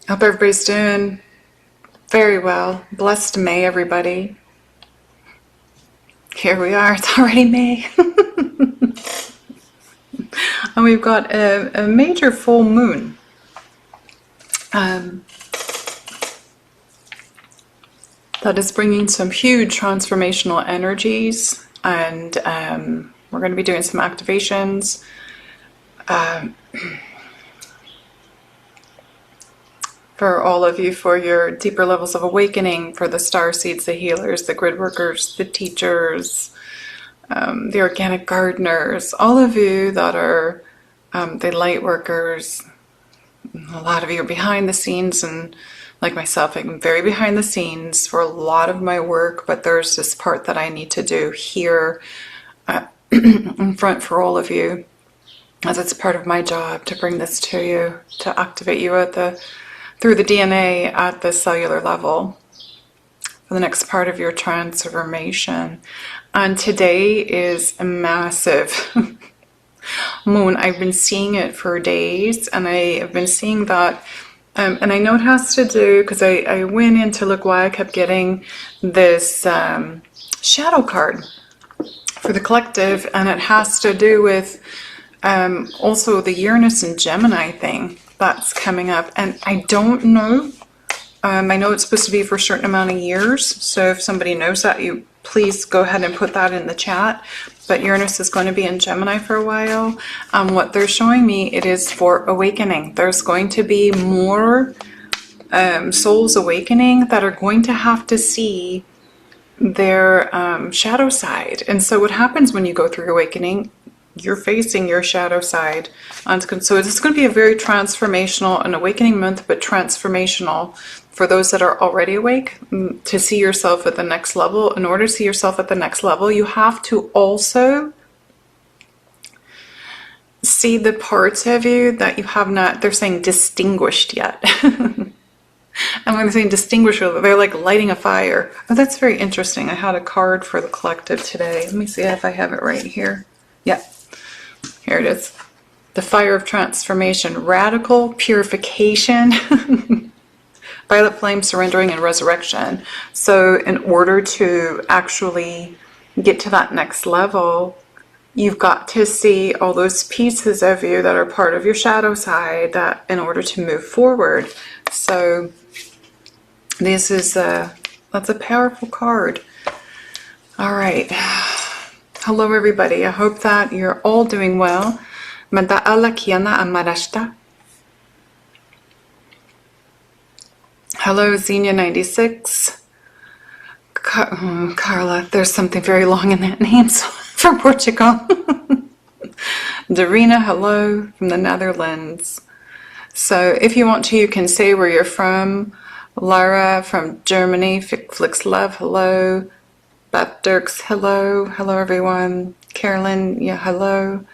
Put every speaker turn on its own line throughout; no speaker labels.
Hope everybody's doing very well. Blessed May, everybody. Here we are. It's already May. And we've got a major full moon. That is bringing some huge transformational energies. And we're going to be doing some activations. For all of you, for your deeper levels of awakening, for the starseeds, the healers, the grid workers, the teachers, the organic gardeners, all of you that are the light workers. A lot of you are behind the scenes, and like myself, I'm very behind the scenes for a lot of my work, but there's this part that I need to do here in front for all of you, as it's part of my job to bring this to you, to activate you through the DNA at the cellular level for the next part of your transformation. And today is a massive moon. I've been seeing it for days, and I have been seeing that, and I know it has to do, because I went in to look why I kept getting this shadow card for the collective, and it has to do with also the Uranus and Gemini thing that's coming up. And I don't know, I know it's supposed to be for a certain amount of years, so if somebody knows that, you please go ahead and put that in the chat. But Uranus is going to be in Gemini for a while. What they're showing me, it is for awakening. There's going to be more souls awakening that are going to have to see their shadow side. And so what happens when you go through awakening, you're facing your shadow side. So it's going to be a very transformational, an awakening month, but transformational for those that are already awake, to see yourself at the next level. In order to see yourself at the next level, you have to also see the parts of you that you have not, they're saying, distinguished yet. And when they're saying distinguished, they're like lighting a fire. Oh, that's very interesting. I had a card for the collective today. Let me see if I have it right here. Yeah. Here it is. The fire of transformation, radical purification, violet flame, surrendering, and resurrection. So in order to actually get to that next level, you've got to see all those pieces of you that are part of your shadow side, that in order to move forward. So this is that's a powerful card. All right. Hello, everybody. I hope that you're all doing well. Hello, Xenia96. Carla, there's something very long in that name, so from Portugal. Darina, hello, from the Netherlands. So if you want to, you can say where you're from. Lara from Germany. Flix Love, hello. Beth Dirks, hello. Hello, everyone. Carolyn, yeah, hello.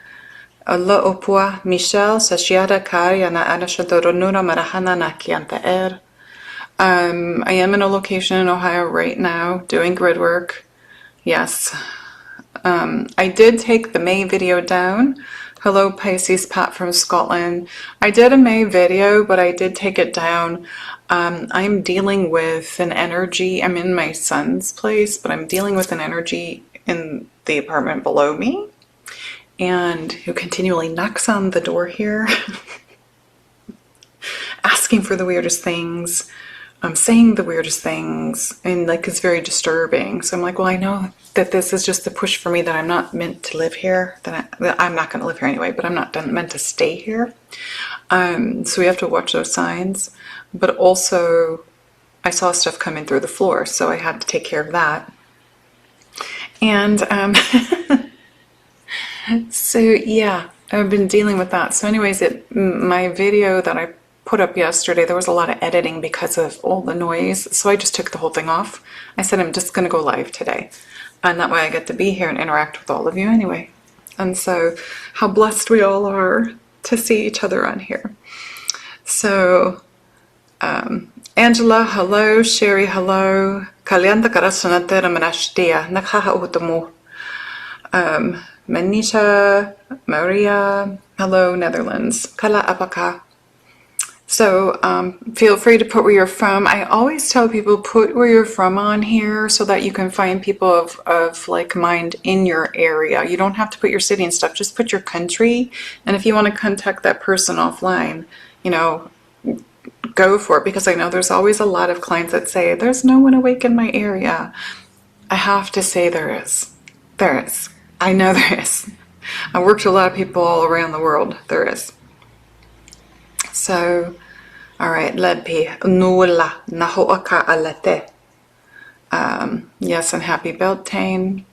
Allah opua. Michelle, Sashiada Kari, Ana Anashadoronura Marahana Nakianta Er. I am in a location in Ohio right now doing grid work. Yes. I did take the May video down. Hello, Pisces, Pat from Scotland. I did a May video, but I did take it down. I'm dealing with an energy. I'm in my son's place, but I'm dealing with an energy in the apartment below me, and who continually knocks on the door here, asking for the weirdest things. I'm saying the weirdest things, and like it's very disturbing. So I'm like, well, I know that this is just the push for me, that I'm not meant to live here, that I'm not going to live here anyway, but I'm not meant to stay here. So we have to watch those signs. But also, I saw stuff coming through the floor, so I had to take care of that. And so yeah, I've been dealing with that. So anyways, my video that I put up yesterday, there was a lot of editing because of all the noise, so I just took the whole thing off. I said I'm just going to go live today, and that way I get to be here and interact with all of you anyway. And so how blessed we all are to see each other on here. So Angela, hello. Sherry, hello. Kalianta karasanatera manashtia nakhaha utumu. Manisha, Maria, hello, Netherlands. Kala apaka. So feel free to put where you're from. I always tell people put where you're from on here so that you can find people of like mind in your area. You don't have to put your city and stuff, just put your country. And if you want to contact that person offline, you know, go for it, because I know there's always a lot of clients that say, there's no one awake in my area. I have to say there is. There is. I know there is. I worked with a lot of people all around the world. There is. So, all right, Ledpi, Nula, Nahoaka Alate. Yes, and happy Beltane.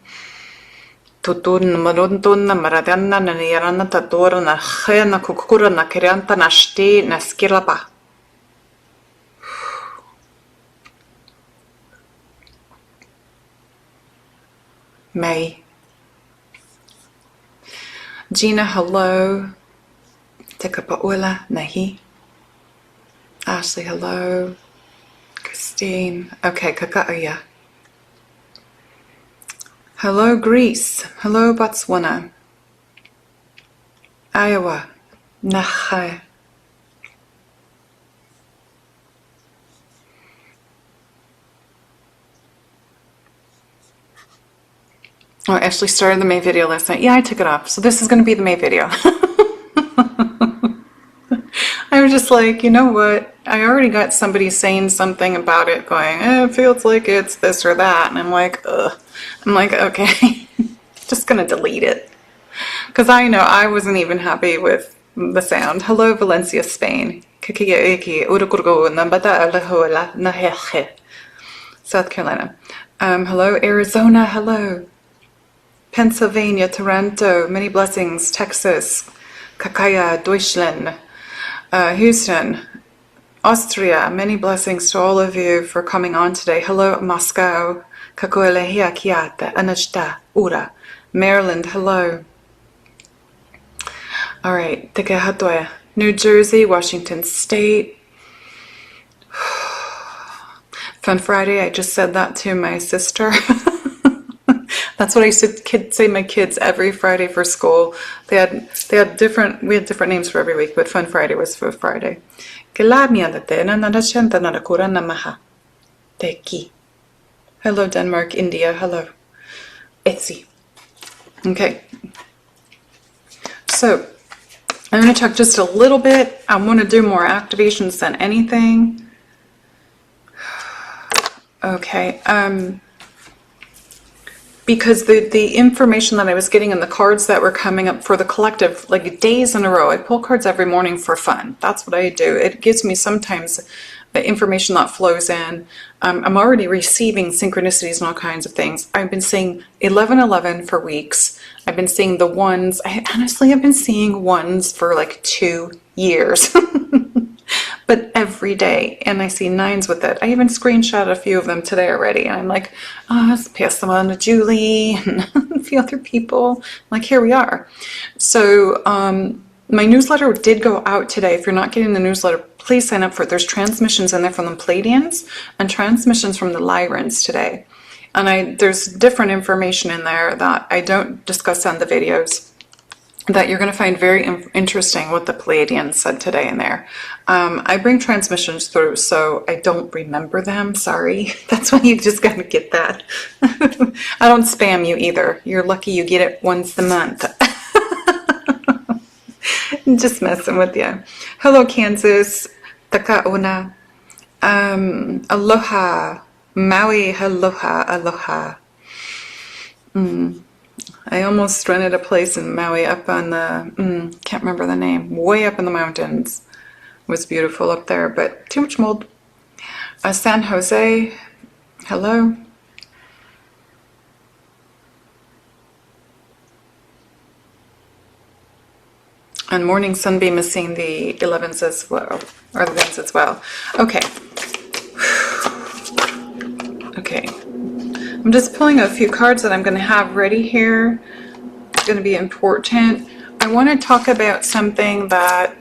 Tutun Maruntun, Maradana, Nayarana, Tadora, Nahena, Kukura, Nakiranta, Nashti, Naskilapa. May. Gina, hello. Tekapa'ula, Nahi. Ashley, hello. Christine. Okay, Kaka'aya. Hello, Greece. Hello, Botswana. Iowa. Naha. Oh, Ashley started the May video last night. Yeah, I took it off. So this is going to be the May video. I was just like, you know what? I already got somebody saying something about it going, it feels like it's this or that. And I'm like, ugh. I'm like, okay, just going to delete it. Because I know I wasn't even happy with the sound. Hello, Valencia, Spain. South Carolina. Hello, Arizona. Hello. Pennsylvania, Toronto, many blessings, Texas, Kakaya, Deutschland, Houston, Austria, many blessings to all of you for coming on today. Hello, Moscow, Kakoelehia Kiata, Anashta, Ura, Maryland, hello. All right, Tekehatoya, New Jersey, Washington State. Fun Friday, I just said that to my sister. That's what I say my kids every Friday for school. We had different names for every week, but Fun Friday was for Friday. Hello, Denmark, India, hello. Etsy. Okay. So, I'm going to talk just a little bit. I want to do more activations than anything. Okay. Because the information that I was getting in the cards that were coming up for the collective, like days in a row, I pull cards every morning for fun. That's what I do. It gives me sometimes the information that flows in. I'm already receiving synchronicities and all kinds of things. I've been seeing 1111 for weeks. I've been seeing the ones. Honestly, I've been seeing ones for like 2 years. But every day, and I see nines with it. I even screenshot a few of them today already, and I'm like, oh, let's pass them on to Julie and a few other people. Like, here we are. So my newsletter did go out today. If you're not getting the newsletter, please sign up for it. There's transmissions in there from the Pleiadians and transmissions from the Lyrans today. And there's different information in there that I don't discuss on the videos, that you're going to find very interesting what the Pleiadians said today in there. I bring transmissions through, so I don't remember them. Sorry. That's why you just got to get that. I don't spam you either. You're lucky you get it once a month. Just messing with you. Hello, Kansas. Takaona. Aloha. Maui. Aloha. Aloha. I almost rented a place in Maui up on the, can't remember the name, way up in the mountains. It was beautiful up there, but too much mold. San Jose, hello. And Morning Sunbeam is seeing the 11s as well, or the 10s as well. Okay. Okay. I'm just pulling a few cards that I'm going to have ready here. It's going to be important. I want to talk about something that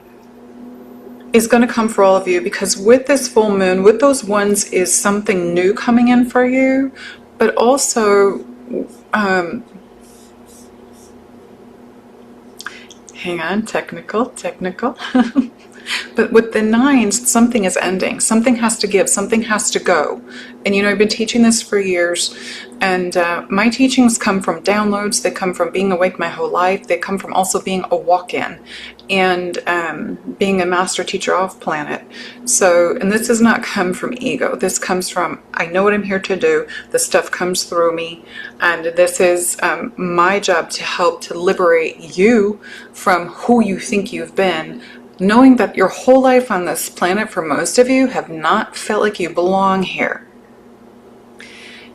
is going to come for all of you, because with this full moon, with those ones, is something new coming in for you, but also, hang on, technical. But with the nines, something is ending. Something has to give. Something has to go. And I've been teaching this for years. And my teachings come from downloads. They come from being awake my whole life. They come from also being a walk-in and being a master teacher off planet. So, and this does not come from ego. This comes from, I know what I'm here to do. This stuff comes through me. And this is my job to help to liberate you from who you think you've been, knowing that your whole life on this planet, for most of you, have not felt like you belong here.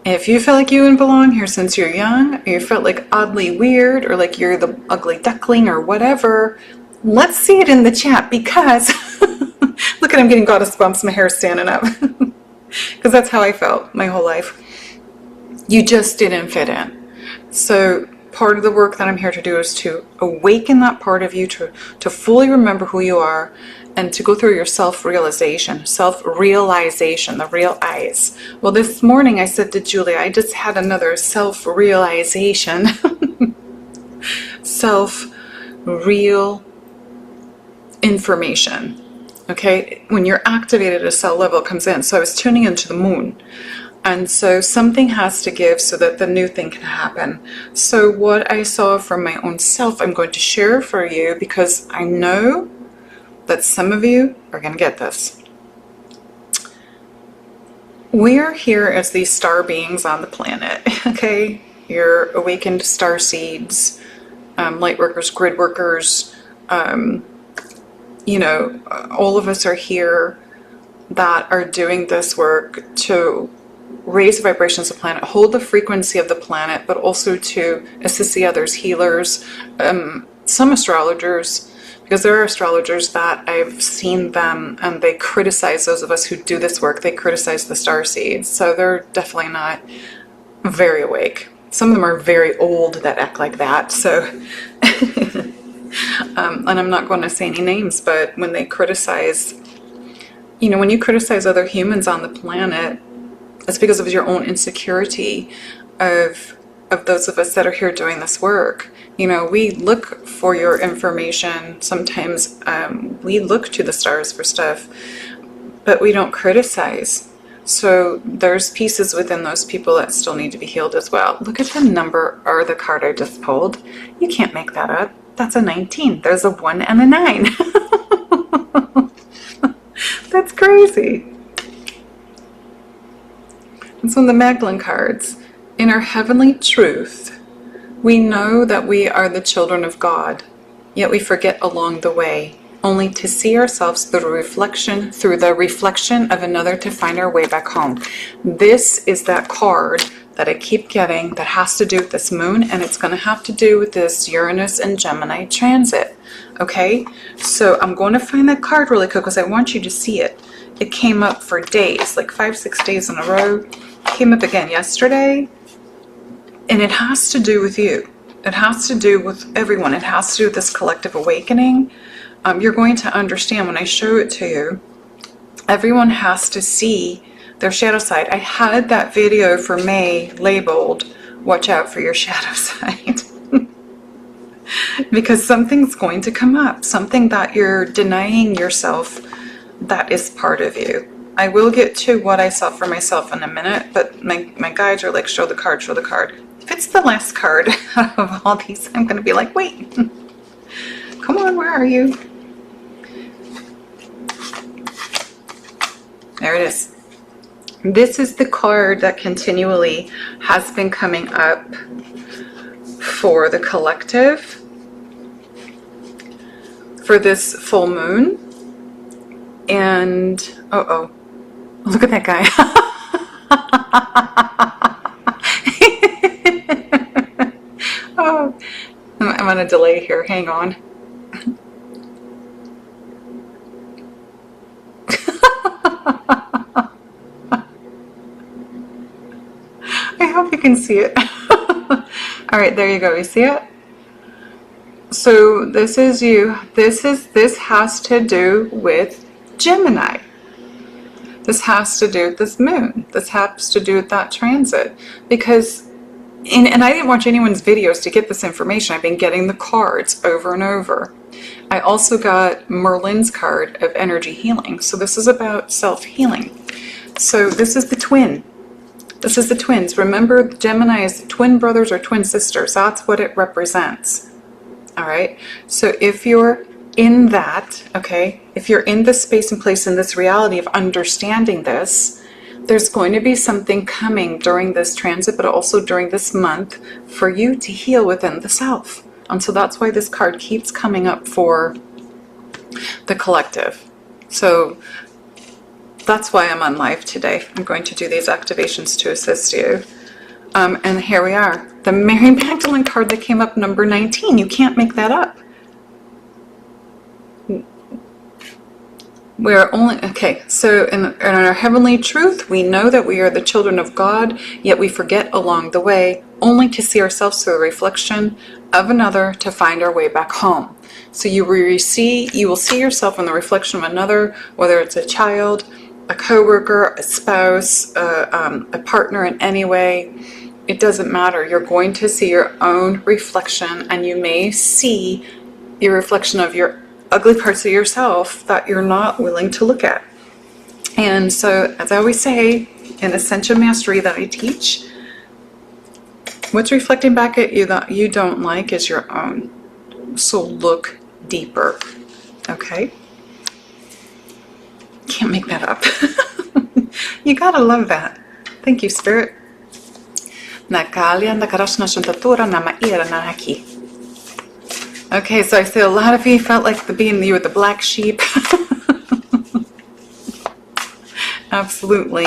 If you felt like you didn't belong here since you're young, or you felt like oddly weird, or like you're the ugly duckling or whatever, let's see it in the chat, because look at, I'm getting goddess bumps, my hair's standing up. Because that's how I felt my whole life. You just didn't fit in. So part of the work that I'm here to do is to awaken that part of you to fully remember who you are, and to go through your self-realization, the real eyes. Well, this morning I said to Julie, I just had another self-realization, self-real information. Okay, when you're activated at a cell level, it comes in. So I was tuning into the moon. And so something has to give so that the new thing can happen. So what I saw from my own self, I'm going to share for you, because I know that some of you are going to get this. We are here as these star beings on the planet, okay? You're awakened starseeds, light workers, grid workers, all of us are here that are doing this work to raise the vibrations of the planet, hold the frequency of the planet, but also to assist the others, healers, some astrologers, because there are astrologers that I've seen them and they criticize those of us who do this work. They criticize the starseeds. So they're definitely not very awake. Some of them are very old that act like that. So, and I'm not going to say any names, but when they criticize, when you criticize other humans on the planet, it's because of your own insecurity of those of us that are here doing this work. We look for your information. Sometimes we look to the stars for stuff, but we don't criticize. So there's pieces within those people that still need to be healed as well. Look at the number or the card I just pulled. You can't make that up. That's a 19. There's a 1 and a 9. That's crazy. It's one of the Magdalene cards. In our heavenly truth, we know that we are the children of God, yet we forget along the way, only to see ourselves through the reflection of another to find our way back home. This is that card that I keep getting that has to do with this moon, and it's going to have to do with this Uranus and Gemini transit. Okay, so I'm going to find that card really quick because I want you to see it. It came up for days, like 5-6 days in a row. It came up again yesterday. And it has to do with you. It has to do with everyone. It has to do with this collective awakening. You're going to understand when I show it to you. Everyone has to see their shadow side. I had that video for May labeled, "Watch out for your shadow side." Because something's going to come up. Something that you're denying yourself that is part of you. I will get to what I saw for myself in a minute, but my guides are like, show the card, show the card. If it's the last card of all these, I'm going to be like, wait, come on, where are you? There it is. This is the card that continually has been coming up for the collective for this full moon. And, look at that guy. Oh, I'm on a delay here. Hang on. I hope you can see it. All right, there you go. You see it? So this is you. This has to do with Gemini. This has to do with this moon. This has to do with that transit. Because, and I didn't watch anyone's videos to get this information. I've been getting the cards over and over. I also got Merlin's card of energy healing. So this is about self-healing. So this is the twin. This is the twins. Remember, Gemini is twin brothers or twin sisters. That's what it represents. All right. So if you're in that, okay, if you're in this space and place in this reality of understanding this, there's going to be something coming during this transit, but also during this month for you to heal within the self. And so that's why this card keeps coming up for the collective. So that's why I'm on live today. I'm going to do these activations to assist you. And here we are. The Mary Magdalene card that came up, number 19. You can't make that up. We are only, okay, so in our heavenly truth, we know that we are the children of God, yet we forget along the way, only to see ourselves through a reflection of another to find our way back home. So you will see yourself in the reflection of another, whether it's a child, a coworker, a spouse, a partner in any way. It doesn't matter. You're going to see your own reflection, and you may see your reflection of your ugly parts of yourself that you're not willing to look at. And so, as I always say, in Ascension Mastery that I teach, what's reflecting back at you that you don't like is your own. So look deeper, okay? Can't make that up. You gotta love that. Thank you, Spirit. Okay, so I see a lot of you felt like you were the black sheep. Absolutely.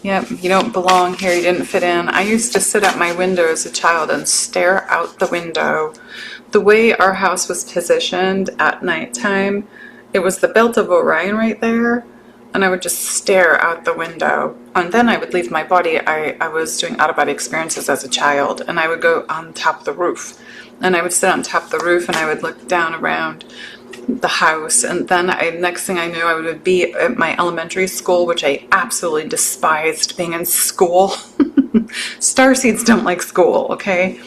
Yep, you don't belong here, you didn't fit in. I used to sit at my window as a child and stare out the window. The way our house was positioned at nighttime, it was the belt of Orion right there, and I would just stare out the window. And then I would leave my body. I was doing out-of-body experiences as a child, and I would go on top of the roof. And I would sit on top of the roof, and I would look down around the house. And then next thing I knew, I would be at my elementary school, which I absolutely despised being in school. Starseeds don't like school, okay?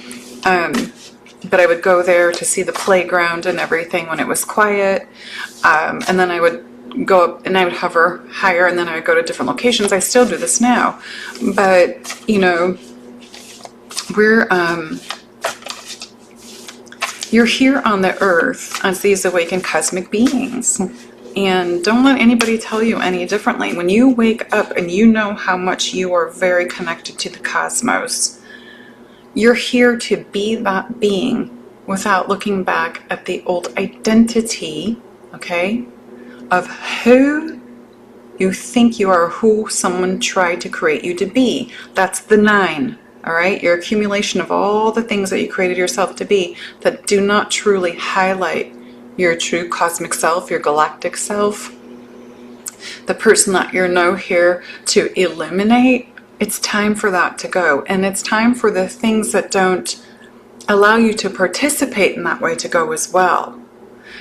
But I would go there to see the playground and everything when it was quiet. And then I would go up and I would hover higher, and then I would go to different locations. I still do this now. But, you know, you're here on the earth as these awakened cosmic beings. And don't let anybody tell you any differently. When you wake up and you know how much you are very connected to the cosmos, you're here to be that being without looking back at the old identity, okay, of who you think you are, who someone tried to create you to be. That's the 9. All right, your accumulation of all the things that you created yourself to be that do not truly highlight your true cosmic self, your galactic self, the person that you're now here to illuminate. It's time for that to go. And it's time for the things that don't allow you to participate in that way to go as well,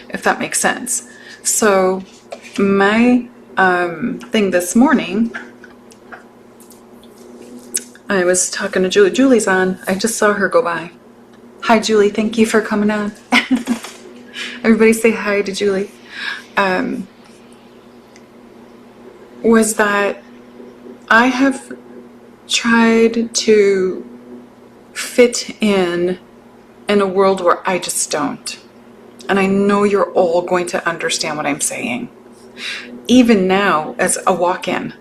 if that makes sense. So my thing this morning, I was talking to Julie. Julie's on. I just saw her go by. Hi, Julie. Thank you for coming on. Everybody say hi to Julie. Was that I have tried to fit in a world where I just don't. And I know you're all going to understand what I'm saying. Even now, as a walk-in,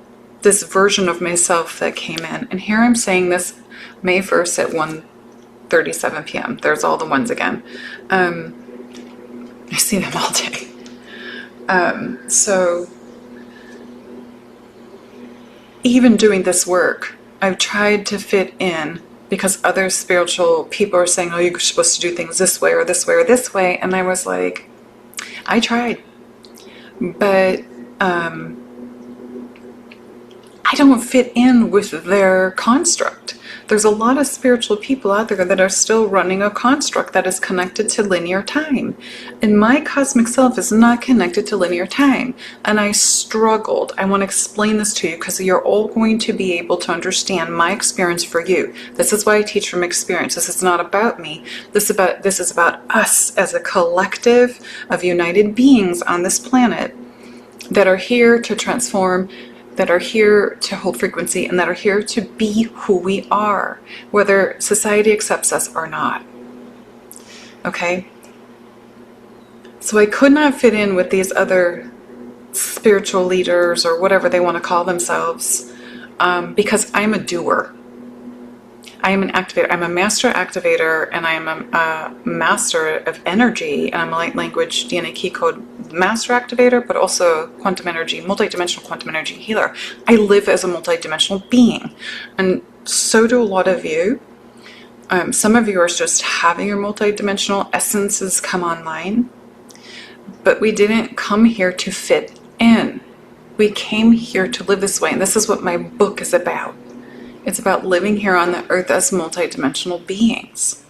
this version of myself that came in, and here I'm saying this May 1st at 1:37 p.m. There's all the ones again. I see them all day. So even doing this work, I've tried to fit in because other spiritual people are saying, oh, you're supposed to do things this way or this way or this way. And I was like, I tried, but I don't fit in with their construct. There's a lot of spiritual people out there that are still running a construct that is connected to linear time. And my cosmic self is not connected to linear time. And I struggled. I want to explain this to you because you're all going to be able to understand my experience for you. This is why I teach from experience. This is not about me. This is about us as a collective of united beings on this planet that are here to transform, that are here to hold frequency, and that are here to be who we are, whether society accepts us or not. Okay? So I could not fit in with these other spiritual leaders or whatever they want to call themselves because I'm a doer. I am an activator. I'm a master activator, and I am a master of energy, and I'm a light language DNA key code master activator, but also quantum energy, multidimensional quantum energy healer. I live as a multidimensional being, and so do a lot of you. Some of you are just having your multidimensional essences come online, but we didn't come here to fit in. We came here to live this way, and this is what my book is about. It's about living here on the earth as multidimensional beings.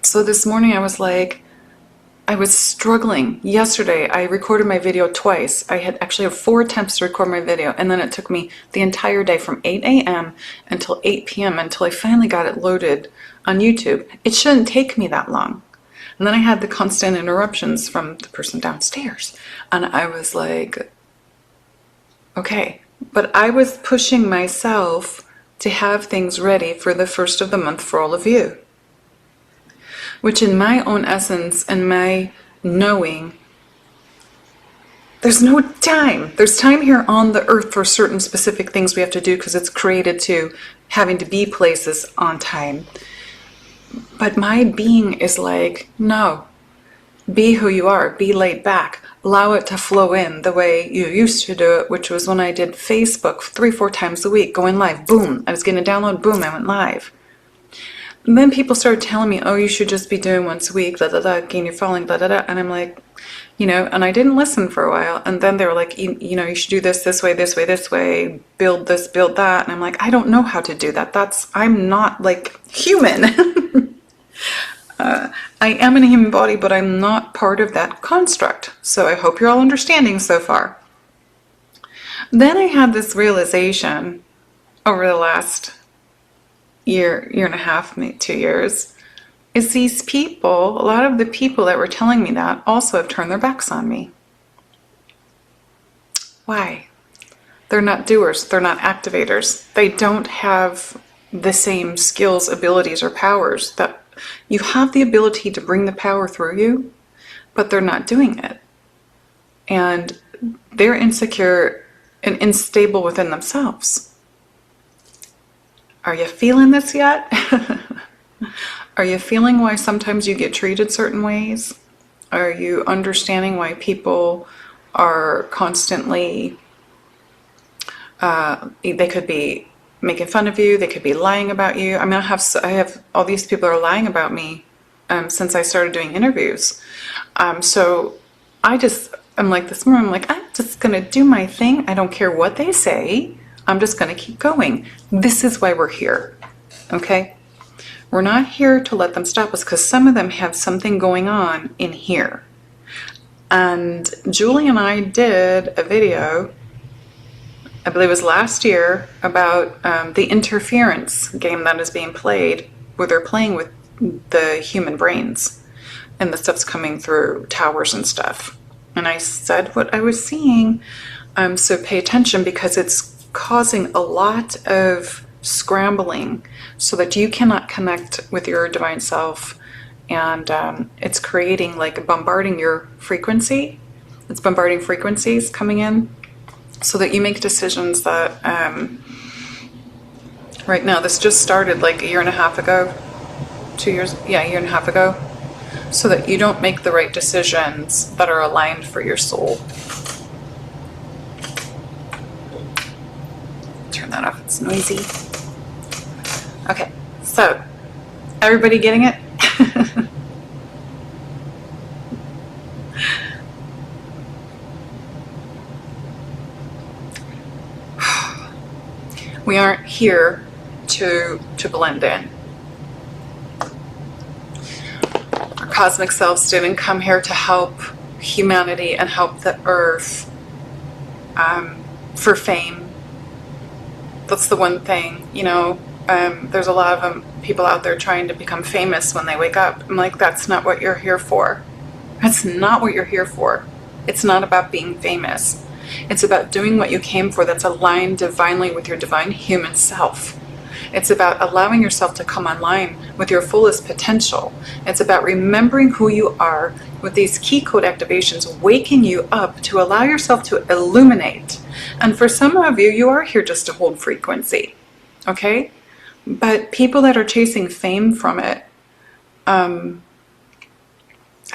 So this morning I was struggling. Yesterday I recorded my video twice. I had 4 attempts to record my video, and then it took me the entire day from 8 a.m. until 8 p.m. until I finally got it loaded on YouTube. It shouldn't take me that long. And then I had the constant interruptions from the person downstairs. And I was like, okay. But I was pushing myself to have things ready for the first of the month for all of you. Which in my own essence and my knowing, there's no time. There's time here on the earth for certain specific things we have to do because it's created to having to be places on time. But my being is like, no, be who you are, be laid back. Allow it to flow in the way you used to do it, which was when I did Facebook 3-4 times a week, going live. Boom, I was getting a download. Boom, I went live. And then people started telling me, oh, you should just be doing once a week, gain your following, And I'm like, and I didn't listen for a while. And then they were like, you should do this way, this way, build this, build that. And I'm like, I don't know how to do that. I'm not like human. I am in a human body, but I'm not part of that construct. So I hope you're all understanding so far. Then I had this realization over the last year and a half, maybe 2 years, is these people, a lot of the people that were telling me that also have turned their backs on me. Why? They're not doers. They're not activators. They don't have the same skills, abilities, or powers that you have the ability to bring the power through you, but they're not doing it. And they're insecure and unstable within themselves. Are you feeling this yet? Are you feeling why sometimes you get treated certain ways? Are you understanding why people are constantly, they could be making fun of you, they could be lying about you. I mean, I have all these people that are lying about me since I started doing interviews. So I'm like this morning, I'm like, I'm just gonna do my thing. I don't care what they say. I'm just gonna keep going. This is why we're here, okay? We're not here to let them stop us because some of them have something going on in here. And Julie and I did a video, I believe it was last year, about the interference game that is being played, where they're playing with the human brains and the stuff's coming through towers and stuff. And I said what I was seeing, so pay attention because it's causing a lot of scrambling so that you cannot connect with your divine self, and it's creating, like, bombarding your frequency. It's bombarding frequencies coming in so that you make decisions that right now, this just started like a year and a half ago, 2 years, yeah, a year and a half ago, so that you don't make the right decisions that are aligned for your soul. Turn that off, it's noisy. Okay, so everybody getting it? We aren't here to to blend in. Our cosmic selves didn't come here to help humanity and help the earth for fame. That's the one thing, you know. There's a lot of people out there trying to become famous when they wake up. I'm like, that's not what you're here for. That's not what you're here for. It's not about being famous. It's about doing what you came for that's aligned divinely with your divine human self. It's about allowing yourself to come online with your fullest potential. It's about remembering who you are with these key code activations, waking you up to allow yourself to illuminate. And for some of you, you are here just to hold frequency, okay? But people that are chasing fame from it, I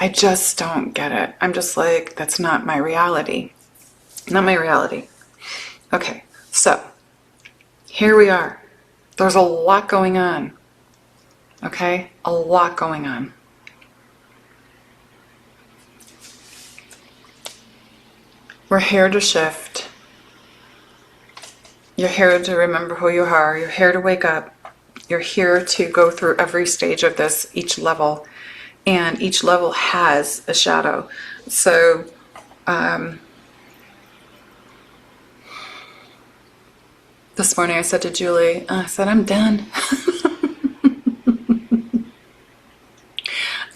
just don't get it. I'm just like, that's not my reality. Not my reality. Okay, so here we are. There's a lot going on. Okay, a lot going on. We're here to shift. You're here to remember who you are. You're here to wake up. You're here to go through every stage of this, each level. And each level has a shadow. So, this morning I said to Julie, I said, I'm done.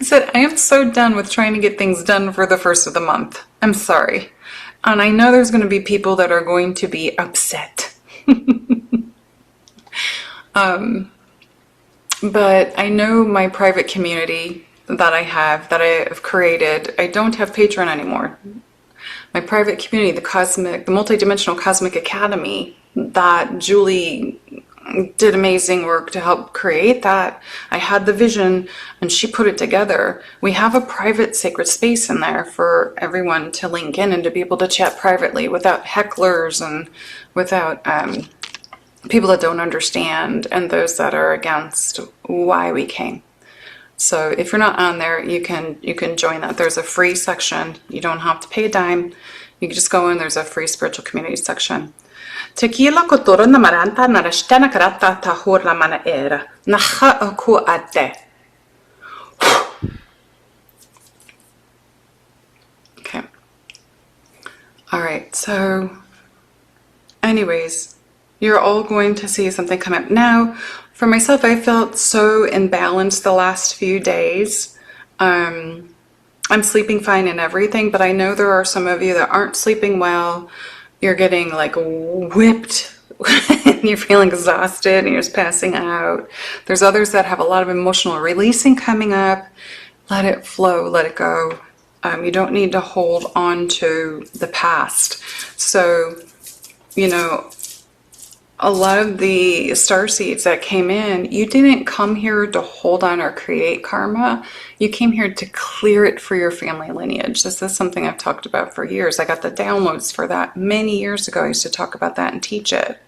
I said, I am so done with trying to get things done for the first of the month. I'm sorry. And I know there's going to be people that are going to be upset. But I know my private community that I have created. I don't have Patreon anymore. My private community, the Multidimensional Cosmic Academy, that Julie did amazing work to help create that. I had the vision and she put it together. We have a private sacred space in there for everyone to link in and to be able to chat privately without hecklers and without people that don't understand and those that are against why we came. So if you're not on there, you can join that. There's a free section. You don't have to pay a dime. You can just go in. There's a free spiritual community section. Tequila kotora na maranta na rashtana karata tahor la mana era. Naha aku ate. Okay. All right. So anyways, you're all going to see something come up. Now, for myself, I felt so imbalanced the last few days. I'm sleeping fine and everything, but I know there are some of you that aren't sleeping well. You're getting like whipped and you're feeling exhausted and you're just passing out. There's others that have a lot of emotional releasing coming up. Let it flow, let it go. You don't need to hold on to the past. So, you know, a lot of the starseeds that came in, you didn't come here to hold on or create karma. You came here to clear it for your family lineage. This is something I've talked about for years. I got the downloads for that many years ago. I used to talk about that and teach it.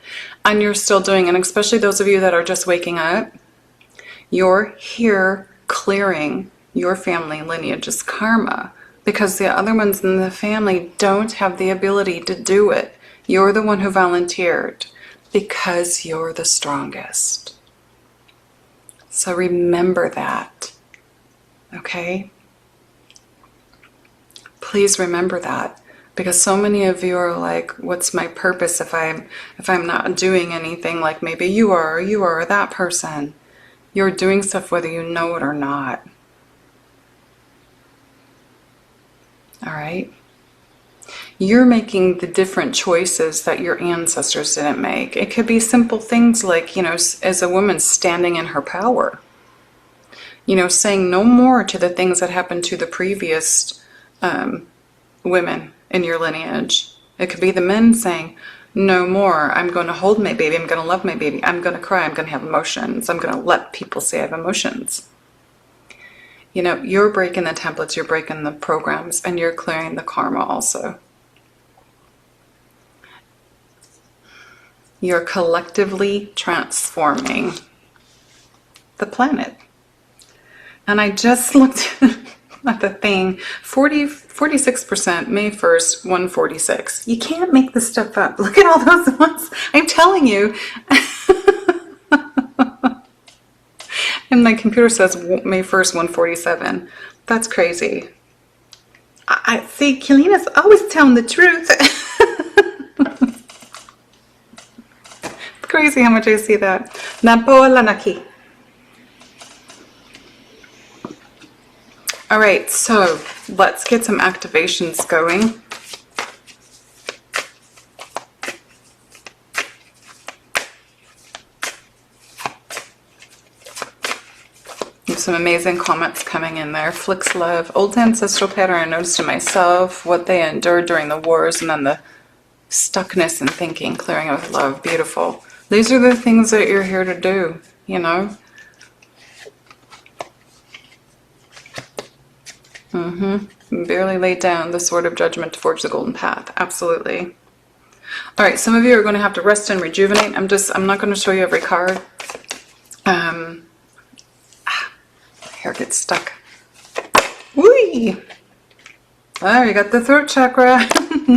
And you're still doing it, and especially those of you that are just waking up. You're here clearing your family lineage's karma because the other ones in the family don't have the ability to do it. You're the one who volunteered. Because you're the strongest. So remember that, okay? Please remember that, because so many of you are like, what's my purpose if I'm not doing anything? Like maybe you are that person. You're doing stuff whether you know it or not. All right? You're making the different choices that your ancestors didn't make. It could be simple things like, you know, as a woman standing in her power. You know, saying no more to the things that happened to the previous women in your lineage. It could be the men saying, no more. I'm going to hold my baby. I'm going to love my baby. I'm going to cry. I'm going to have emotions. I'm going to let people say I have emotions. You know, you're breaking the templates. You're breaking the programs. And you're clearing the karma also. You're collectively transforming the planet. And I just looked at the thing, 46%, May 1st, 146. You can't make this stuff up. Look at all those ones. I'm telling you. And my computer says May 1st, 147. That's crazy. I see, Keleena's always telling the truth. Crazy how much I see that. Napola Naki. All right, so let's get some activations going. There's some amazing comments coming in there. Flicks love. Old ancestral pattern I noticed in myself, what they endured during the wars, and then the stuckness in thinking, clearing of love. Beautiful. These are the things that you're here to do, you know? Barely laid down the sword of judgment to forge the golden path. Absolutely. All right, some of you are going to have to rest and rejuvenate. I'm not going to show you every card. Hair gets stuck. Whee! Oh, you got the throat chakra.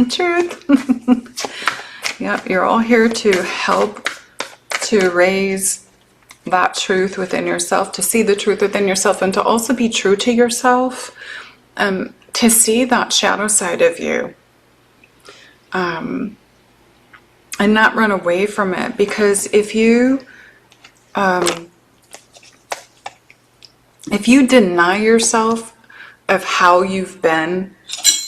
Truth. Yep, you're all here to help to raise that truth within yourself, to see the truth within yourself, and to also be true to yourself. To see that shadow side of you, and not run away from it. Because if you deny yourself of how you've been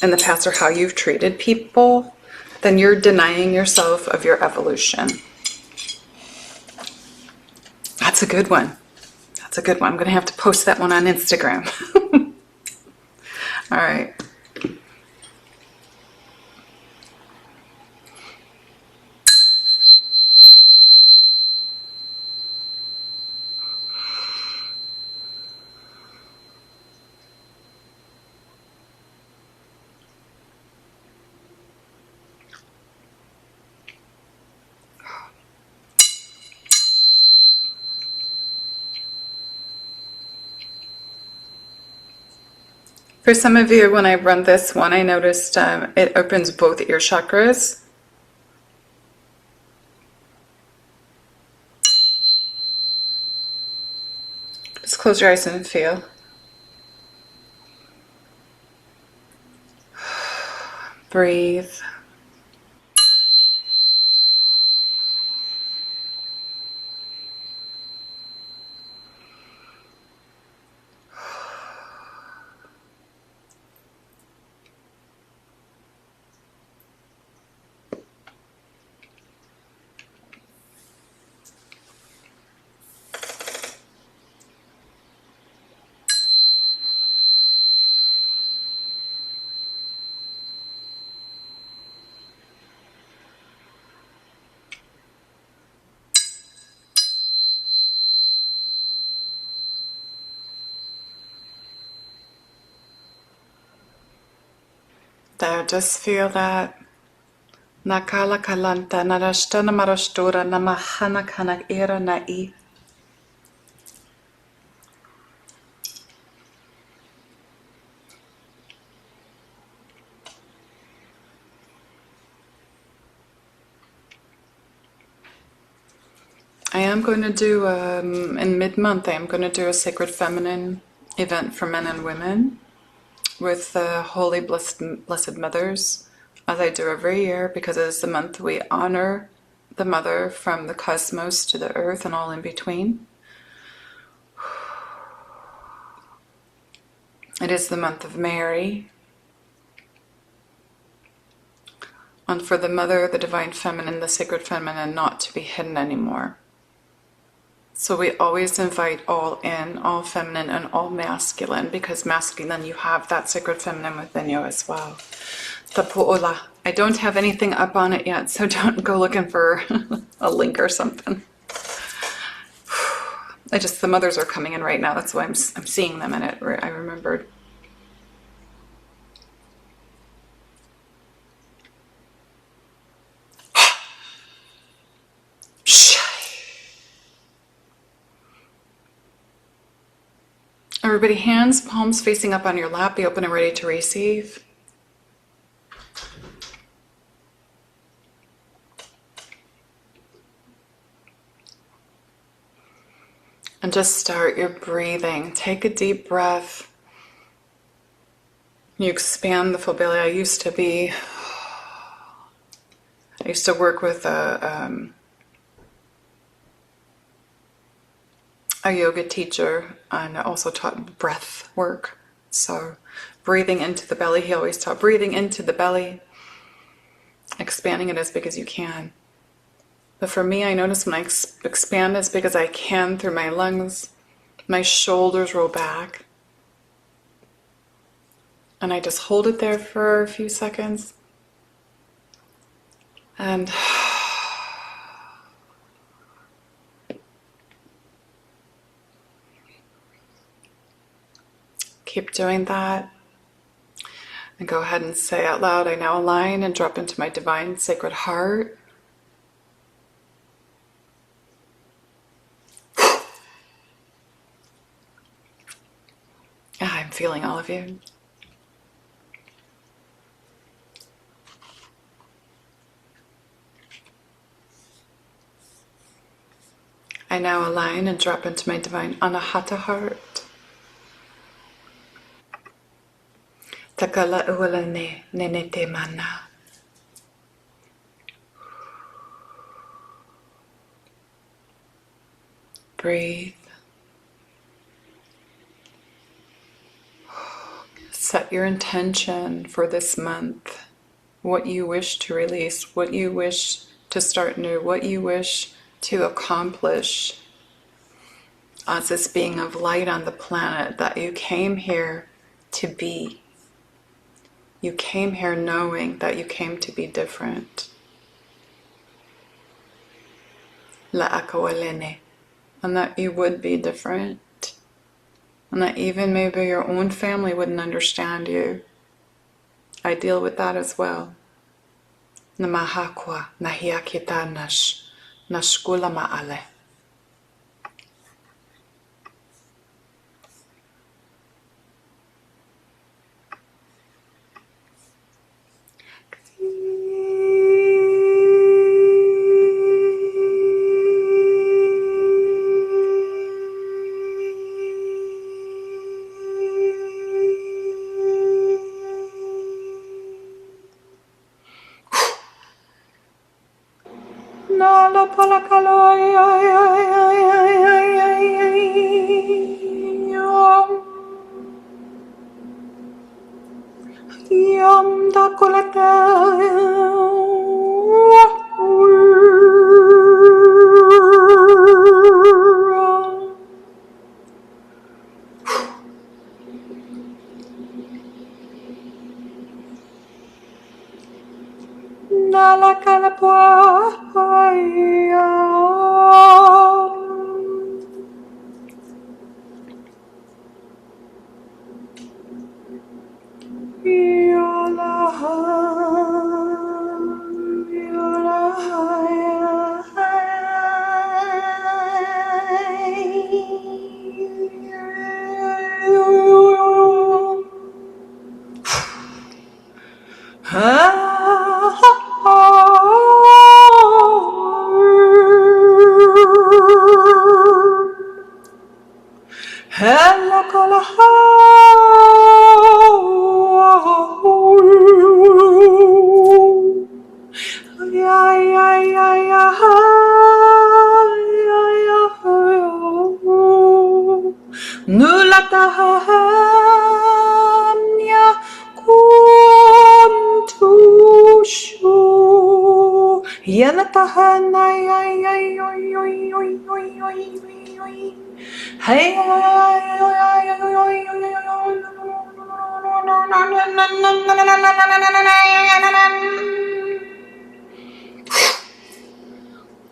in the past or how you've treated people, then you're denying yourself of your evolution. That's a good one. That's a good one. I'm going to have to post that one on Instagram. All right. For some of you, when I run this one, I noticed it opens both ear chakras. Just close your eyes and feel. Breathe. There, just feel that. Nakala kalanta narashtana marashtura namahana kanak era nai. I am going to do, in mid-month, I am going to do a Sacred Feminine event for men and women with the Holy Blessed Mothers, as I do every year, because it is the month we honor the Mother from the cosmos to the earth and all in between. It is the month of Mary. And for the Mother, the Divine Feminine, the Sacred Feminine, not to be hidden anymore. So we always invite all in, all feminine and all masculine, because masculine, you have that Sacred Feminine within you as well. The Pu'ula. I don't have anything up on it yet, so don't go looking for a link or something. The mothers are coming in right now. That's why I'm seeing them in it. I remembered. Everybody, hands, palms facing up on your lap. Be open and ready to receive. And just start your breathing. Take a deep breath. You expand the full belly. I used to work with a yoga teacher, and I also taught breath work. So breathing into the belly, he always taught breathing into the belly, expanding it as big as you can. But for me, I notice when I expand as big as I can through my lungs, my shoulders roll back. And I just hold it there for a few seconds. And keep doing that. And go ahead and say out loud, I now align and drop into my divine sacred heart. I'm feeling all of you. I now align and drop into my divine anahata heart. Takala uwalane nenete mana. Breathe. Set your intention for this month. What you wish to release, what you wish to start new, what you wish to accomplish as this being of light on the planet that you came here to be. You came here knowing that you came to be different. La'akawalene. And that you would be different. And that even maybe your own family wouldn't understand you. I deal with that as well. Namahakwa nahiakita nashkula ma'ale.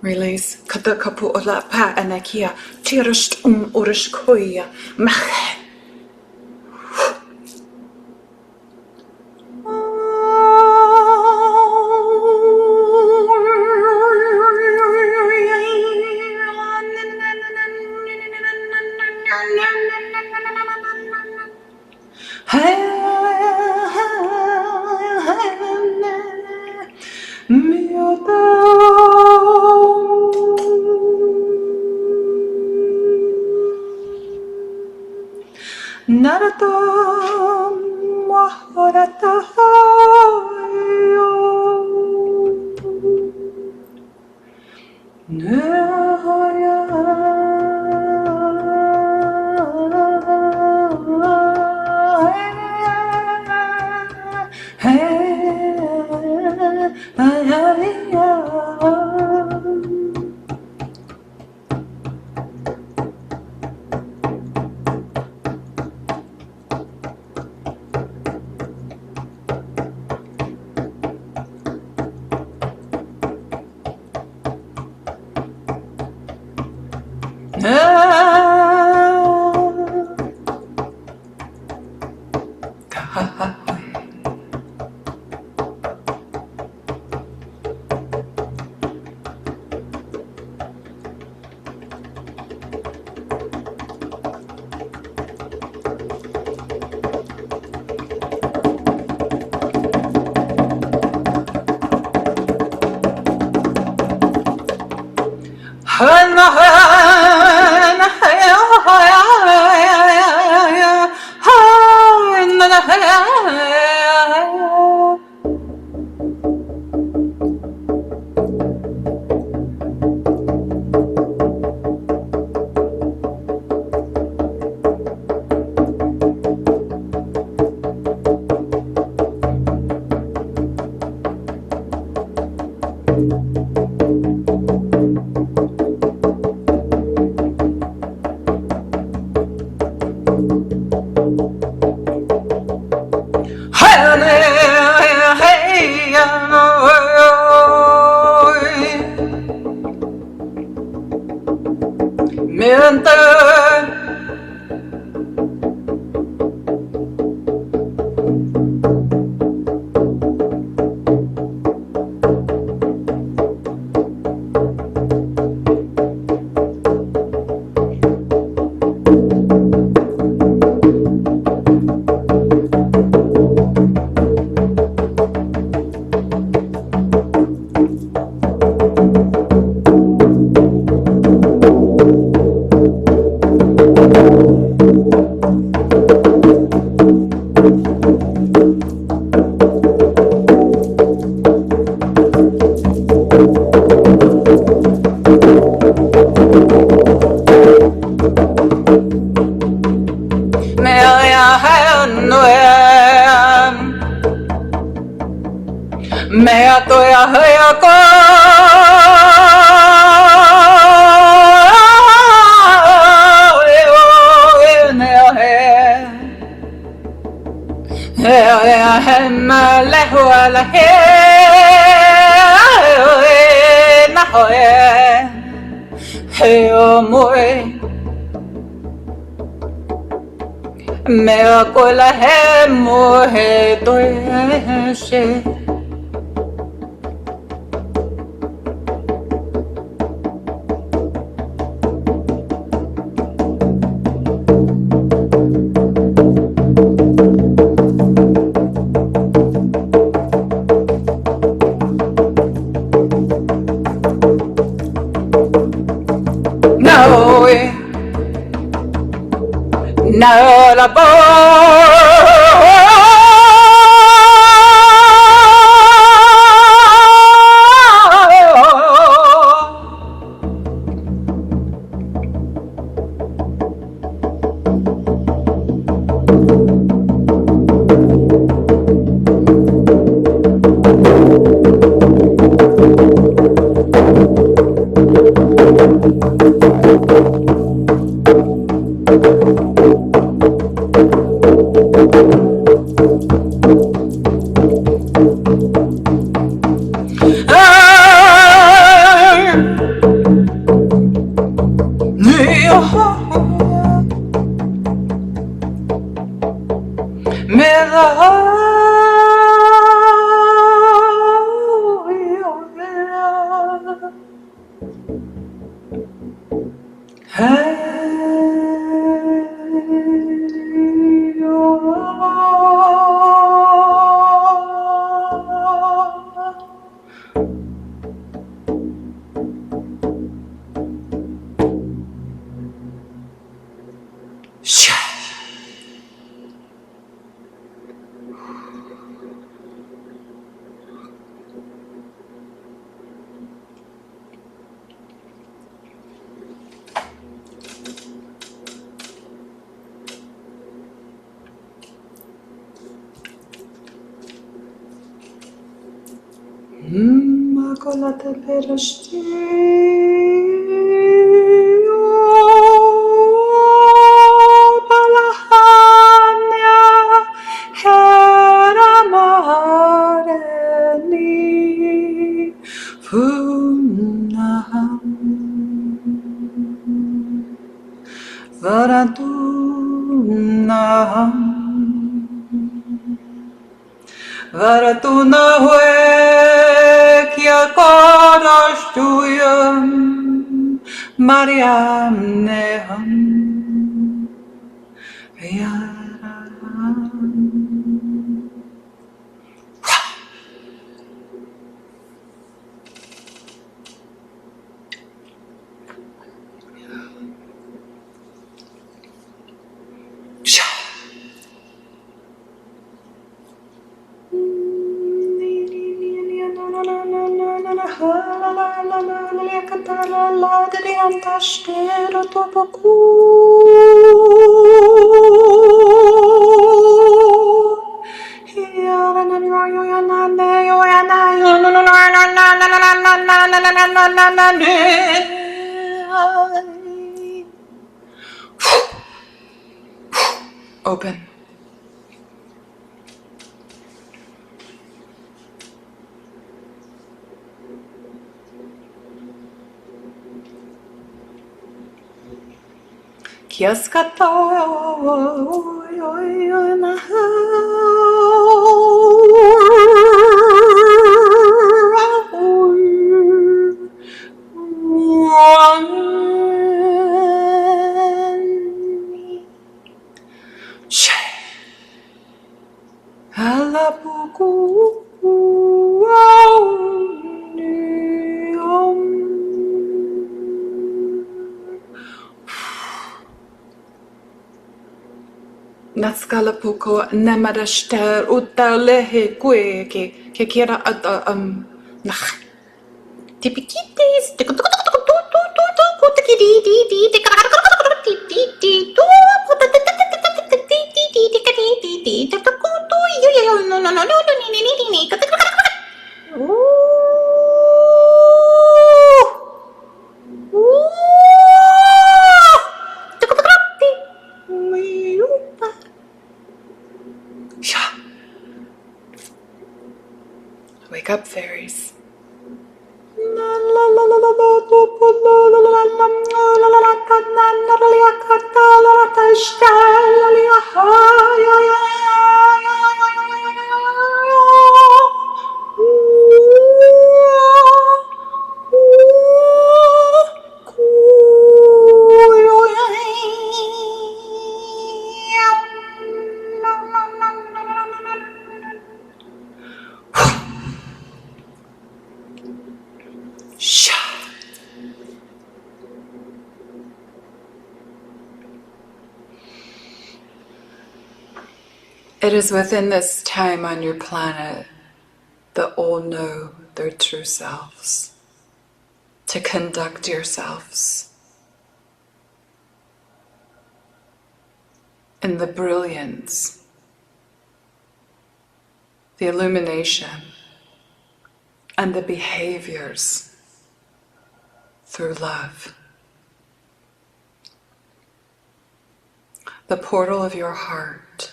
Release. Kata kapu ola pa anakia. Tirust urishkoya. Mach. Naratam Maharatahayo Nehaya Mẹ cô là hết mùa hè tôi sẽ nào là bố Makolate perashti palahanya heramareni funaham varadunaham Varatuna hue kia kodashtuyam Mariam neham Yaram Open. Kiaskata Naskalapuko namadashter utalehe kueke kekira nach tipikitis Wake up, fairies. It is within this time on your planet that all know their true selves, to conduct yourselves in the brilliance, the illumination, and the behaviors through love. The portal of your heart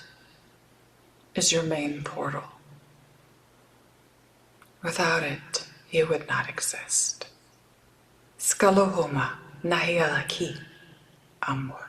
is your main portal. Without it, you would not exist. Skalohoma nahialaki amor.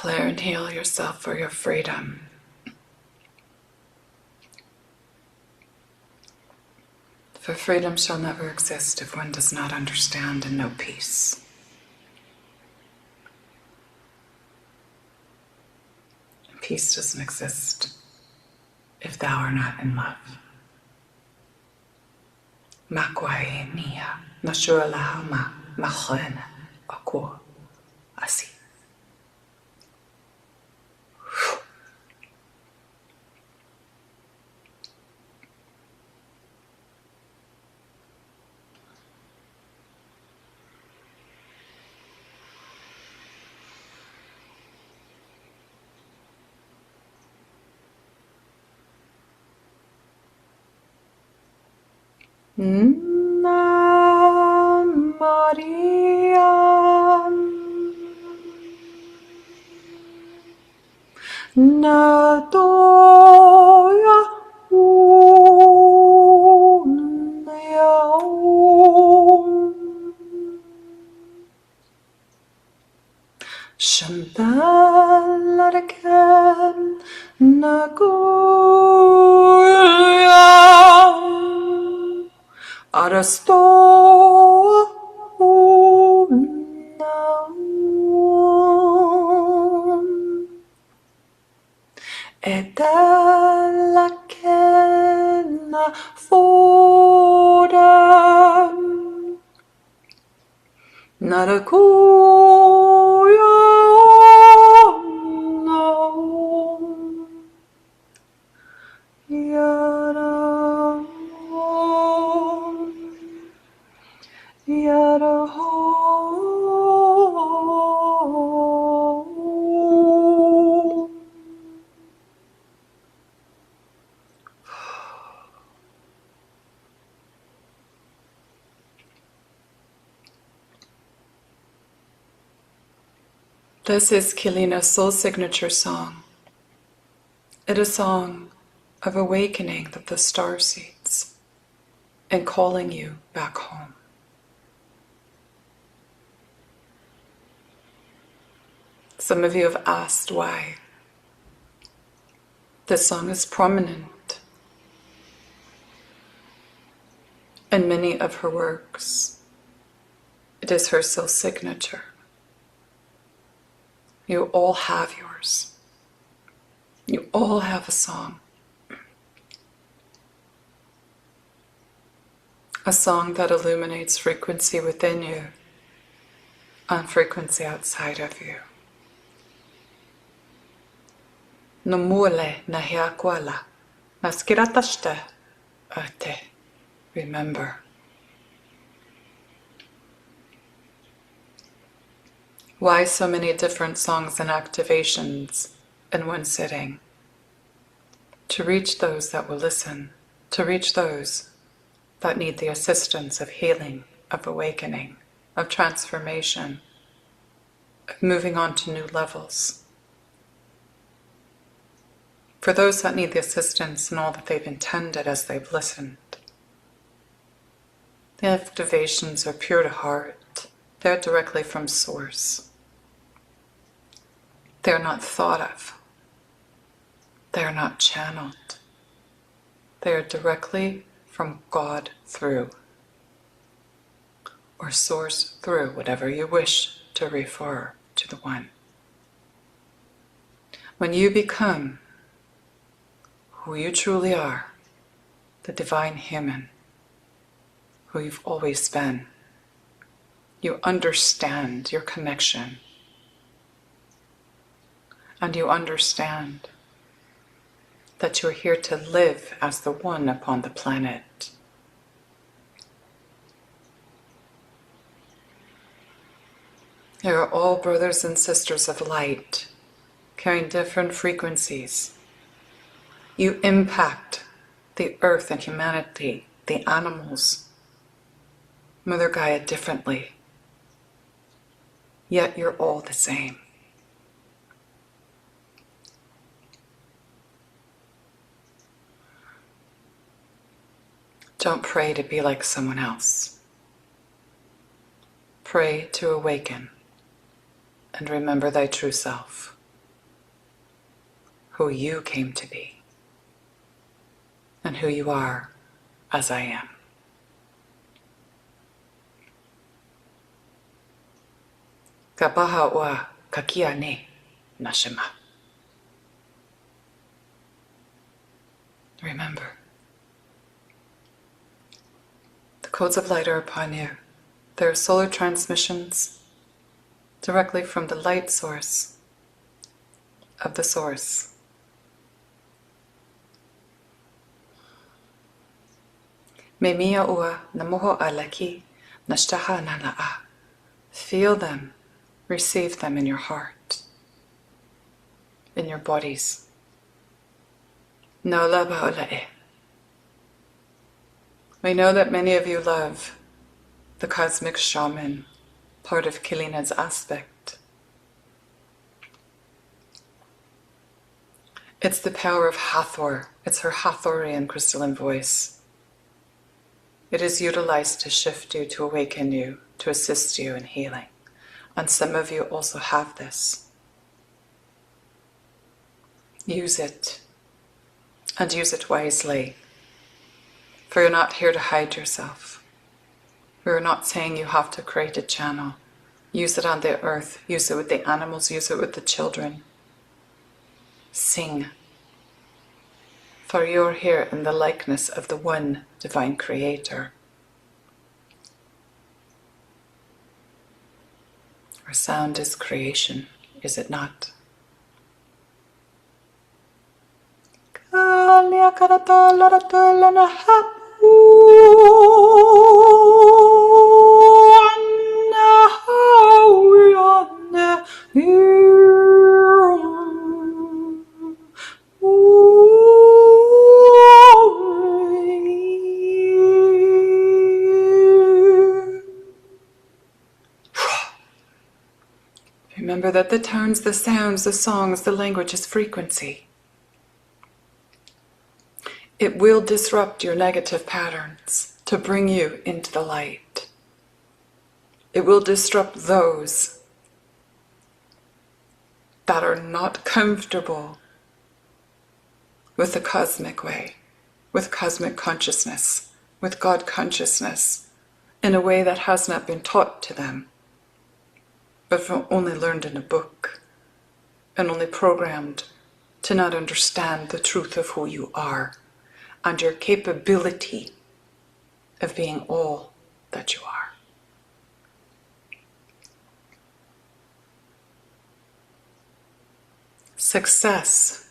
Declare and heal yourself for your freedom. For freedom shall never exist if one does not understand and know peace. And peace doesn't exist if thou art not in love. Makwai nia nashuralahama machena akwa asi. Nam Maria Nadoya Shantalarakan Nagoya Arasto Etelakena fodam Narakuya Yara This is Keleena's soul signature song. It is a song of awakening of the starseeds and calling you back home. Some of you have asked why. This song is prominent in many of her works. It is her soul signature. You all have yours. You all have a song. A song that illuminates frequency within you and frequency outside of you. Nomule nahiakwala naskiratashte ate. Remember. Why so many different songs and activations in one sitting? To reach those that will listen, to reach those that need the assistance of healing, of awakening, of transformation, of moving on to new levels. For those that need the assistance in all that they've intended as they've listened. The activations are pure to heart. They're directly from Source. They are not thought of. They are not channeled. They are directly from God through, or Source through, whatever you wish to refer to the One. When you become who you truly are, the divine human, who you've always been, you understand your connection. And you understand that you're here to live as the one upon the planet. You are all brothers and sisters of light, carrying different frequencies. You impact the earth and humanity, the animals, Mother Gaia differently. Yet you're all the same. Don't pray to be like someone else. Pray to awaken and remember thy true self. who you came to be and who you are as I am. Ka paha ua ka kia ne nashima. Remember, the codes of light are upon you. There are solar transmissions directly from the light source of the source. Me mia ua na moho alaki nashtaha na la'a. Feel them, receive them in your heart, in your bodies. No laba ola'e. We know that many of you love the cosmic shaman, part of Keleena's aspect. It's the power of Hathor. It's her Hathorian crystalline voice. It is utilized to shift you, to awaken you, to assist you in healing. And some of you also have this. Use it, and use it wisely. For you're not here to hide yourself. We're not saying you have to create a channel. Use it on the earth. Use it with the animals. Use it with the children. Sing. For you're here in the likeness of the one divine creator. Our sound is creation, is it not? Remember that the tones, the sounds, the songs, the language is frequency. It will disrupt your negative patterns to bring you into the light. It will disrupt those that are not comfortable with the cosmic way, with cosmic consciousness, with God consciousness, in a way that has not been taught to them, but only learned in a book, and only programmed to not understand the truth of who you are and your capability of being all that you are. Success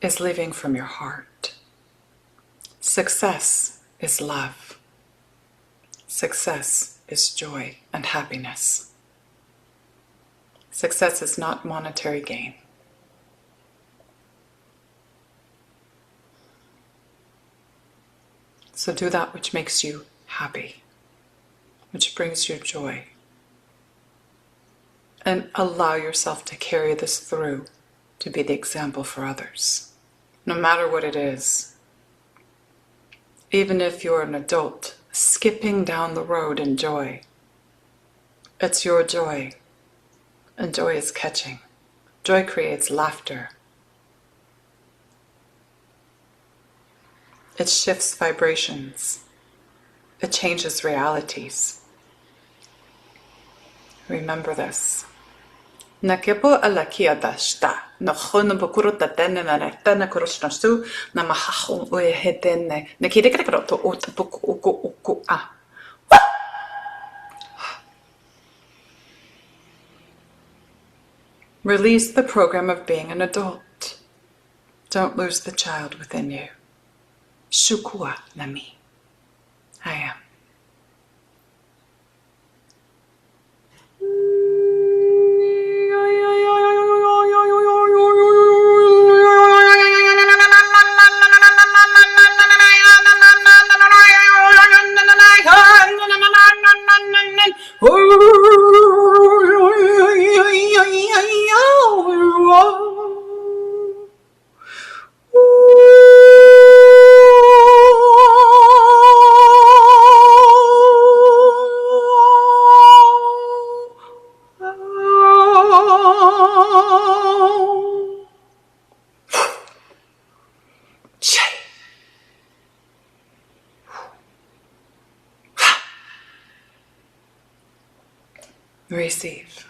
is living from your heart. Success is love. Success is joy and happiness. Success is not monetary gain. So do that which makes you happy, which brings you joy. And allow yourself to carry this through to be the example for others, no matter what it is. Even if you're an adult skipping down the road in joy, it's your joy, and joy is catching. Joy creates laughter. It shifts vibrations. It changes realities. Remember this. Nakepo alakia dashta. No khona bukuru tatene na retana kurosnastu na mahahum oye hetene. Nakide krekroto otapuku uku a. Release the program of being an adult. Don't lose the child within you. Shukua nami. I am. Receive.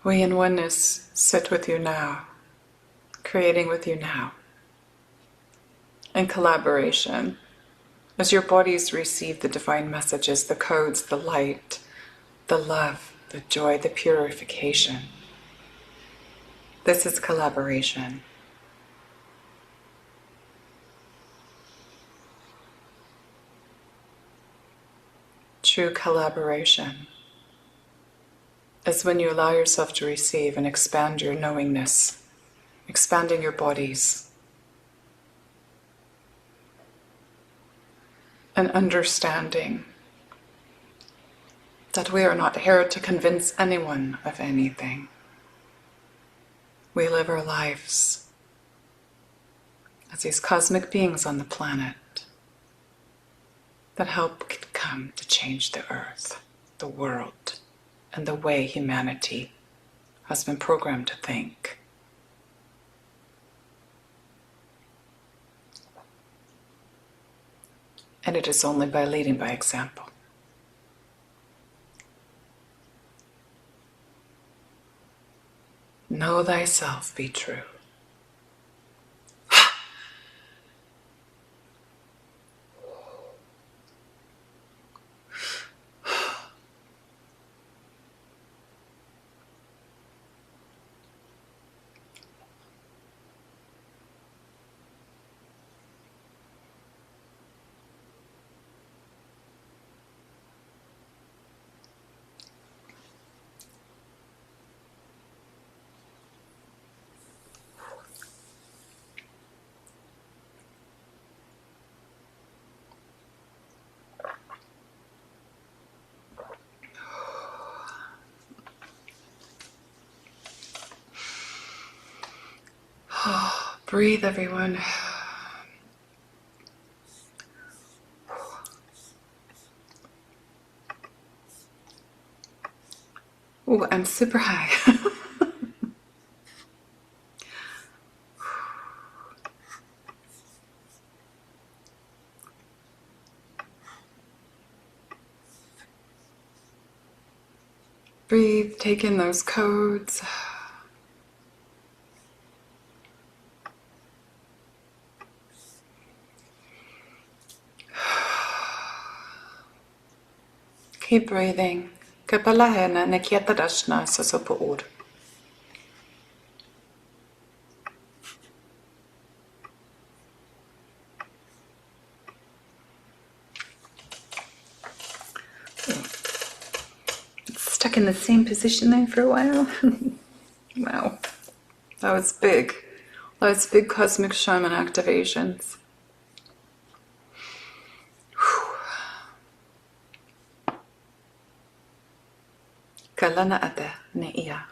We in oneness sit with you now, creating with you now, in collaboration, as your bodies receive the divine messages, the codes, the light, the love, the joy, the purification. This is collaboration. True collaboration is when you allow yourself to receive and expand your knowingness, expanding your bodies, and understanding that we are not here to convince anyone of anything. We live our lives as these cosmic beings on the planet that help come to change the earth, the world, and the way humanity has been programmed to think. And it is only by leading by example. Know thyself, be true. Breathe, everyone. Oh, I'm super high. Breathe, take in those codes. Keep breathing. Kapalahena nekiatadashna sasopoor. It's stuck in the same position there for a while. Wow. That was big. That was big cosmic shaman activations. Keleena ate neia.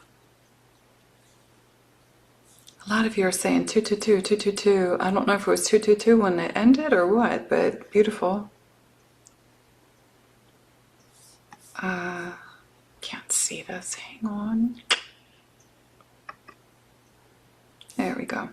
A lot of you are saying 222, 222. I don't know if it was 222 when it ended or what, but beautiful. Can't see this. Hang on. There we go.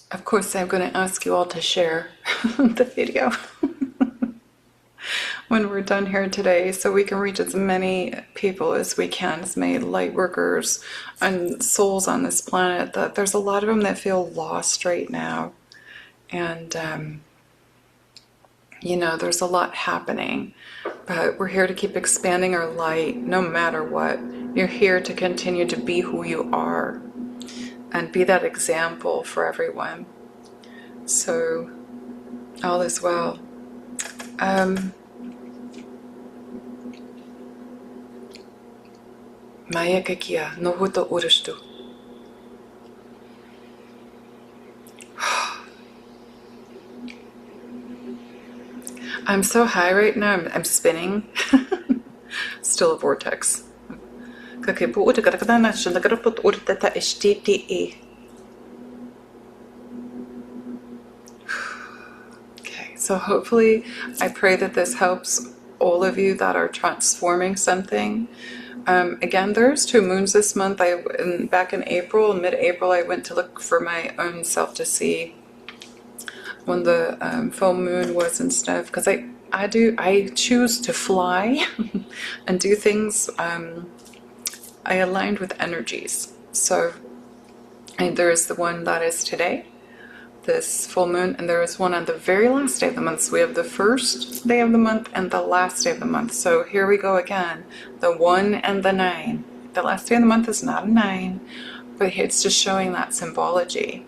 Of course, I'm going to ask you all to share the video when we're done here today, so we can reach as many people as we can, as many light workers and souls on this planet. That there's a lot of them that feel lost right now, and you know, there's a lot happening, but we're here to keep expanding our light no matter what. You're here to continue to be who you are and be that example for everyone. So all is well. Maya kakia nohuto urishtu. I'm so high right now, I'm spinning. Still a vortex. Okay, So hopefully, I pray that this helps all of you that are transforming something. Again, there's 2 moons this month. Back in April, mid-April, I went to look for my own self to see when the full moon was and stuff, because I choose to fly and do things. I aligned with energies. So there is the one that is today, this full moon, and there is one on the very last day of the month. So we have the first day of the month and the last day of the month. So here we go again, the 1 and the 9. The last day of the month is not a 9, but it's just showing that symbology.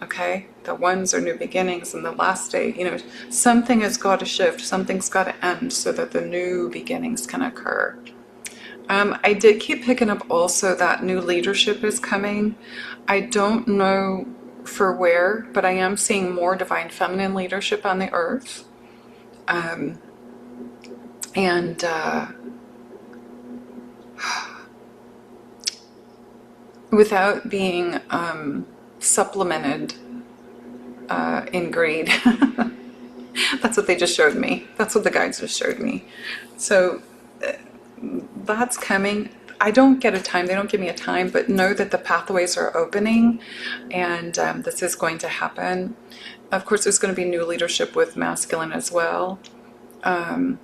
Okay, the 1s are new beginnings, and the last day, you know, something has got to shift, something's got to end so that the new beginnings can occur. I did keep picking up also that new leadership is coming. I don't know for where, but I am seeing more divine feminine leadership on the earth. Without being supplemented in grade. That's what they just showed me. That's what the guides just showed me. So that's coming. I don't get a time. They don't give me a time, but know that the pathways are opening, and this is going to happen. Of course, there's going to be new leadership with masculine as well. But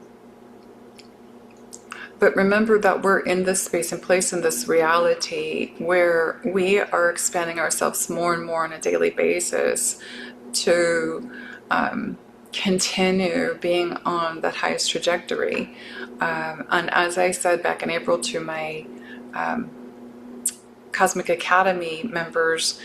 remember that we're in this space and place, in this reality where we are expanding ourselves more and more on a daily basis to continue being on that highest trajectory. And as I said back in April to my Cosmic Academy members,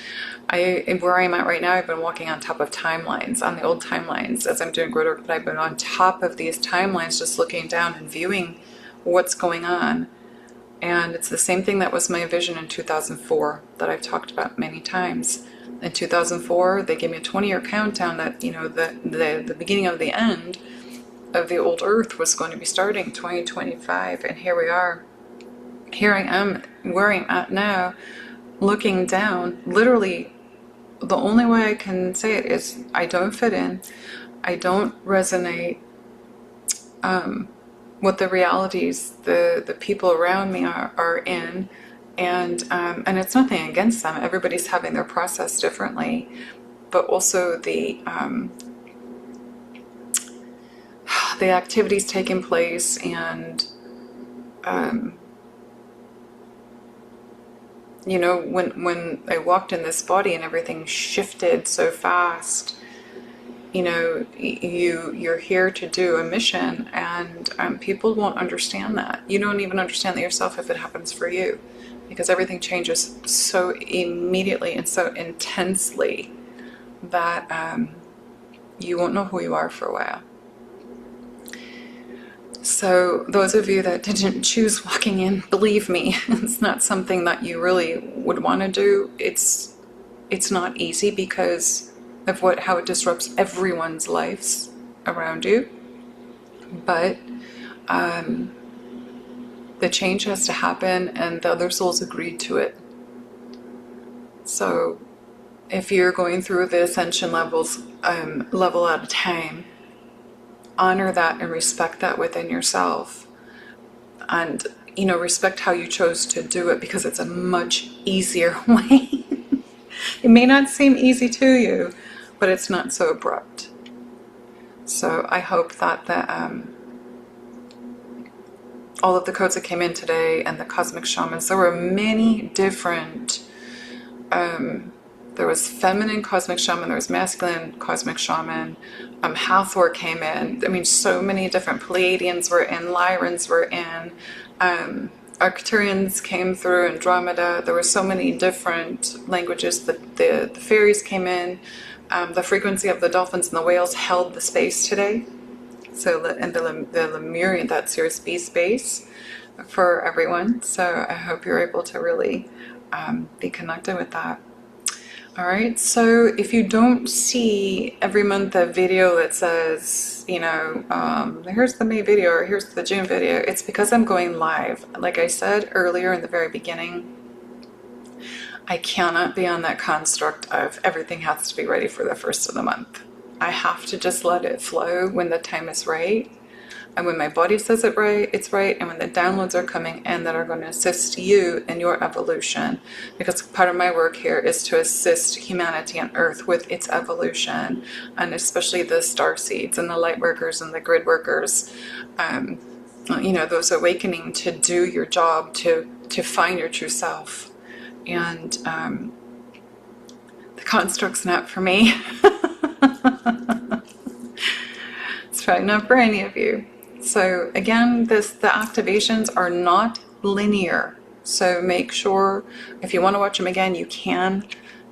where I'm at right now, I've been walking on top of timelines, on the old timelines as I'm doing grid work, but I've been on top of these timelines, just looking down and viewing what's going on. And it's the same thing that was my vision in 2004 that I've talked about many times. In 2004, they gave me a 20-year countdown that, you know, the beginning of the end of the old earth was going to be starting 2025, and here we are. Here I am, where I'm at now, looking down. Literally, the only way I can say it is I don't fit in. I don't resonate with the realities the people around me are in, and it's nothing against them. Everybody's having their process differently, but also the activities taking place, and you know, when I walked in this body and everything shifted so fast. You know, you're here to do a mission, and people won't understand that. You don't even understand that yourself if it happens for you, because everything changes so immediately and so intensely that you won't know who you are for a while. So those of you that didn't choose walking in, believe me, it's not something that you really would want to do. It's not easy because of how it disrupts everyone's lives around you, but the change has to happen, and the other souls agreed to it. So if you're going through the ascension levels, level at a time, honor that and respect that within yourself, and you know, respect how you chose to do it, because it's a much easier way. It may not seem easy to you, but it's not so abrupt. So I hope that all of the codes that came in today, and the cosmic shamans, there were many different, there was feminine cosmic shaman, there was masculine cosmic shaman, Hathor came in. I mean, so many different Pleiadians were in, Lyrans were in, Arcturians came through, Andromeda. There were so many different languages. The fairies came in. The frequency of the dolphins and the whales held the space today. So, and the Lemurian, that Sirius B space for everyone. So I hope you're able to really be connected with that. All right. So if you don't see every month a video that says, you know, here's the May video or here's the June video, it's because I'm going live. Like I said earlier in the very beginning, I cannot be on that construct of everything has to be ready for the first of the month. I have to just let it flow when the time is right. And when my body says it's right, and when the downloads are coming in that are going to assist you in your evolution, because part of my work here is to assist humanity on Earth with its evolution, and especially the starseeds and the light workers and the grid workers, you know, those awakening to do your job, to find your true self. And the construct's not for me. It's probably not for any of you. So again, the activations are not linear. So make sure if you want to watch them again, you can.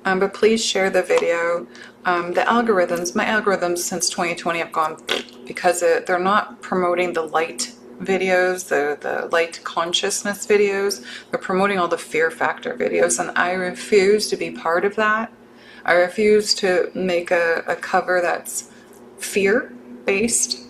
But please share the video. The algorithms, my algorithms since 2020 have gone because they're not promoting the light videos, the light consciousness videos. They're promoting all the fear factor videos, and I refuse to be part of that. I refuse to make a cover that's fear-based.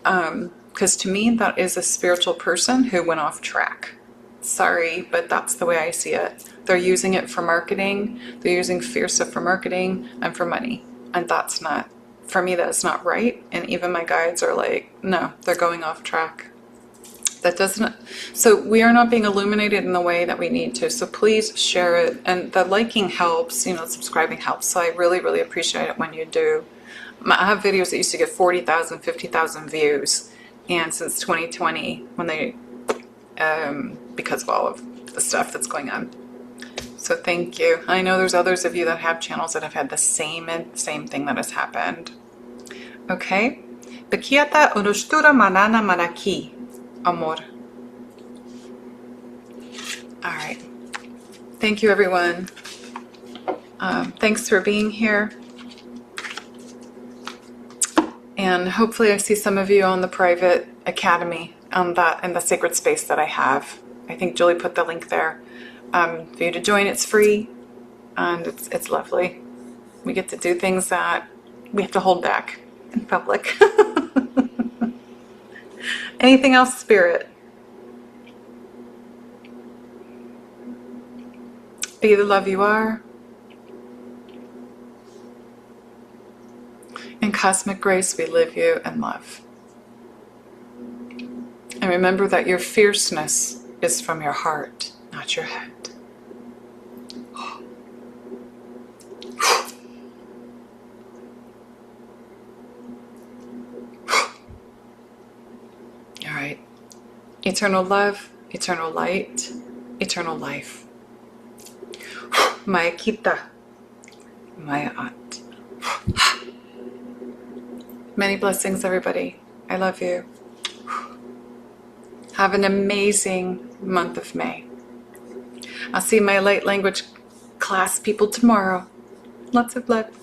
Because to me, that is a spiritual person who went off track. Sorry, but that's the way I see it. They're using it for marketing. They're using fear stuff for marketing and for money. And that's not, for me, that's not right. And even my guides are like, no, they're going off track. That doesn't, so we are not being illuminated in the way that we need to. So please share it. And the liking helps, you know, subscribing helps. So I really, really appreciate it when you do. I have videos that used to get 40,000, 50,000 views, and since 2020, when they, because of all of the stuff that's going on. So thank you. I know there's others of you that have channels that have had the same thing that has happened. Okay. Bekiata orostura manana maraki, amor. All right. Thank you, everyone. Thanks for being here. And hopefully I see some of you on the private academy in the sacred space that I have. I think Julie put the link there. For you to join, it's free, and it's lovely. We get to do things that we have to hold back in public. Anything else, Spirit? Be the love you are. In cosmic grace, we live you and love. And remember that your fierceness is from your heart, not your head. All right. Eternal love, eternal light, eternal life. Maya kita, Maya at. Many blessings, everybody. I love you. Have an amazing month of May. I'll see my light language class people tomorrow. Lots of love.